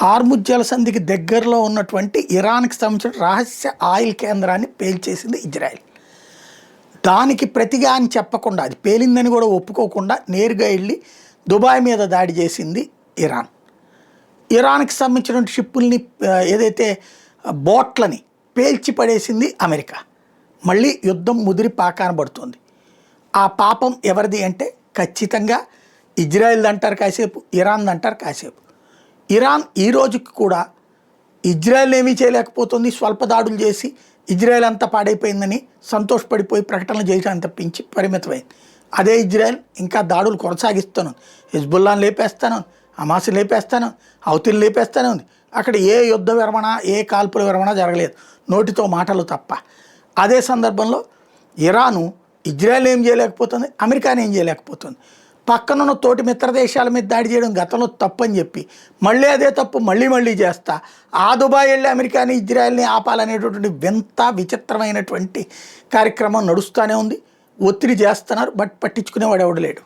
Hormuz జలసంధికి దగ్గరలో ఉన్నటువంటి ఇరాన్కి సంబంధించిన రహస్య ఆయిల్ కేంద్రాన్ని పేల్చేసింది ఇజ్రాయెల్. దానికి ప్రతిగా అని చెప్పకుండా, అది పేలిందని కూడా ఒప్పుకోకుండా నేరుగా వెళ్ళి దుబాయ్ మీద దాడి చేసింది ఇరాన్. ఇరాన్కి సంబంధించిన షిప్పుల్ని, ఏదైతే బోట్లని పేల్చి పడేసింది అమెరికా. మళ్ళీ యుద్ధం ముదిరి పాకాన పడుతుంది. ఆ పాపం ఎవరిది అంటే ఖచ్చితంగా ఇజ్రాయెల్ అంటారు కాసేపు, ఇరాన్ అంటారు కాసేపు. ఇరాన్ ఈ రోజుకి కూడా ఇజ్రాయెల్ ఏమీ చేయలేకపోతుంది, స్వల్ప దాడులు చేసి ఇజ్రాయెల్ అంతా పాడైపోయిందని సంతోషపడిపోయి ప్రకటనలు చేయడానికి తప్పించి పరిమితమైంది. అదే ఇజ్రాయెల్ ఇంకా దాడులు కొనసాగిస్తాను, హిజ్బుల్లాని లేపేస్తాను, హమాస్ని లేపేస్తాను, హౌతీని లేపేస్తానే ఉంది. అక్కడ ఏ యుద్ధ విరమణ, ఏ కాల్పుల విరమణ జరగలేదు, నోటితో మాటలు తప్ప. అదే సందర్భంలో ఇరాను ఇజ్రాయెల్ ఏం చేయలేకపోతుంది, అమెరికాని ఏం చేయలేకపోతుంది. పక్కనున్న తోటి మిత్ర దేశాల మీద దాడి చేయడం గతంలో తప్పని చెప్పి మళ్ళీ అదే తప్పు మళ్ళీ చేస్తా ఆ దుబాయ్ వెళ్ళి అమెరికాని ఇజ్రాయెల్ని ఆపాలనేటటువంటి వింత విచిత్రమైనటువంటి కార్యక్రమం నడుస్తూనే ఉంది. ఒత్తిడి చేస్తున్నారు, బట్ పట్టించుకునేవాడు ఎవడు లేడు.